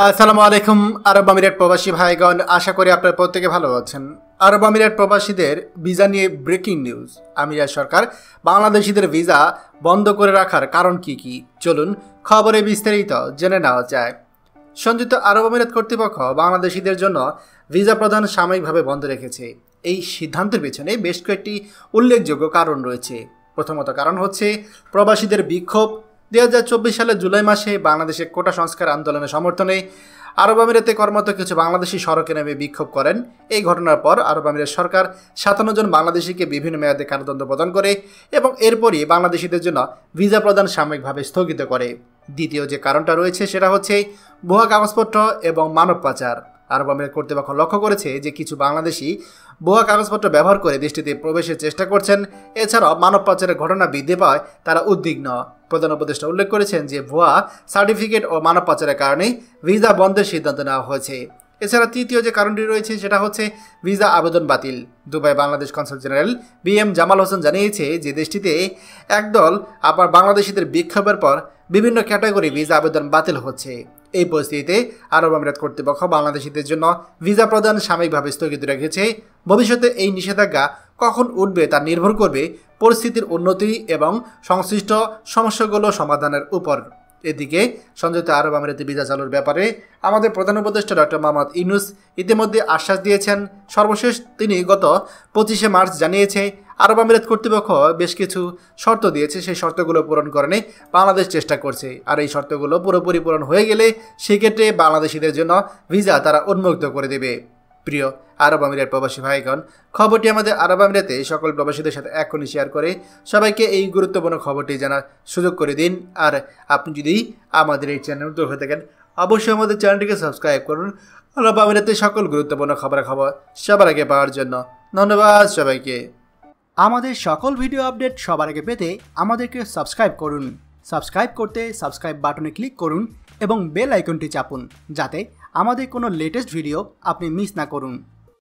আসসালামু আলাইকুম আরব আমিরাত প্রবাসী ভাইগণ, আশা করি আপনারা প্রত্যেকে ভালো আছেন। আরব আমিরাত প্রবাসীদের ভিসা নিয়ে ব্রেকিং নিউজ। আমিরাত সরকার বাংলাদেশিদের ভিসা বন্ধ করে রাখার কারণ কি চলুন খবরে বিস্তারিত জেনে নেওয়া যায়। সংযুক্ত আরব আমিরাত কর্তৃপক্ষ বাংলাদেশিদের জন্য ভিসা প্রদান সাময়িকভাবে বন্ধ রেখেছে। এই সিদ্ধান্তের পেছনে বেশ কয়েকটি উল্লেখযোগ্য কারণ রয়েছে। প্রথমত কারণ হচ্ছে প্রবাসীদের বিক্ষোভ। 2024 সালের জুলাই মাসে বাংলাদেশে কোটা সংস্কার আন্দোলনের সমর্থনে আরব আমিরাতে কর্মরত কিছু বাংলাদেশি সড়কে নেমে বিক্ষোভ করেন। এই ঘটনার পর আরব আমিরাত সরকার 57 জন বাংলাদেশিকে বিভিন্ন মেয়াদে কারাদণ্ড প্রদান করে এবং এরপরই বাংলাদেশিদের জন্য ভিসা প্রদান সাময়িকভাবে স্থগিত করে। দ্বিতীয় যে কারণটা রয়েছে সেটা হচ্ছে ভুয়া কাগজপত্র এবং মানব পাচার। আরব আমিরাত কর্তৃপক্ষ লক্ষ্য করেছে যে কিছু বাংলাদেশি ভুয়া কাগজপত্র ব্যবহার করে দেশটিতে প্রবেশের চেষ্টা করছেন। এছাড়াও মানব পাচারের ঘটনা বৃদ্ধি পাওয়ায় তারা উদ্বিগ্ন। প্রধান উপদেষ্টা উল্লেখ করেছেন যে ভুয়া সার্টিফিকেট ও মানব পাচারের কারণে ভিসা বন্ধের সিদ্ধান্ত নেওয়া হয়েছে। এছাড়া তৃতীয় যে কারণটি রয়েছে সেটা হচ্ছে ভিসা আবেদন বাতিল। Dubai Bangladesh consul general BM Jamal Hossain জানিয়েছে যে দেশটিতে একদল আবার বাংলাদেশিদের বিক্ষোভের পর বিভিন্ন ক্যাটাগরি ভিসা আবেদন বাতিল হচ্ছে। এই পরিস্থিতিতে আরব আমিরাত কর্তৃপক্ষ বাংলাদেশিদের জন্য ভিসা প্রদান সাময়িকভাবে স্থগিত রেখেছে। ভবিষ্যতে এই নিষেধাজ্ঞা কখন উঠবে তা নির্ভর করবে পরিস্থিতির উন্নতি এবং সংশ্লিষ্ট সমস্যাগুলো সমাধানের উপর। এদিকে সংযুক্ত আরব আমিরাতে ভিসা চালুর ব্যাপারে আমাদের প্রধান উপদেষ্টা ডক্টর মোহাম্মদ ইউনূস ইতিমধ্যে আশ্বাস দিয়েছেন। সর্বশেষ তিনি গত 25শে মার্চ জানিয়েছে আরব আমিরাত কর্তৃপক্ষ বেশ কিছু শর্ত দিয়েছে, সেই শর্তগুলো পূরণ করণে বাংলাদেশ চেষ্টা করছে। আর এই শর্তগুলো পুরোপুরি পূরণ হয়ে গেলে সেক্ষেত্রে বাংলাদেশিদের জন্য ভিসা তারা উন্মুক্ত করে দেবে। প্রিয় আরব আমিরাত প্রবাসী ভাইগণ, খবরটি আমাদের আরব আমিরাতে সকল প্রবাসীদের সাথে এখনই শেয়ার করে সবাইকে এই গুরুত্বপূর্ণ খবরটি জানার সুযোগ করে দিন। আর আপনি যদি আমাদের এই চ্যানেল নতুন হয়ে থাকেন অবশ্যই আমাদের চ্যানেলটিকে সাবস্ক্রাইব করুন আরব আমিরাতে সকল গুরুত্বপূর্ণ খবর সবার আগে পাওয়ার জন্য। ধন্যবাদ সবাইকে। আমাদের সকল ভিডিও আপডেট সবার আগে পেতে আমাদেরকে সাবস্ক্রাইব করুন। সাবস্ক্রাইব করতে সাবস্ক্রাইব বাটনে ক্লিক করুন এবং বেল আইকনটি চাপুন যাতে আমাদের কোনো লেটেস্ট ভিডিও আপনি মিস না করুন।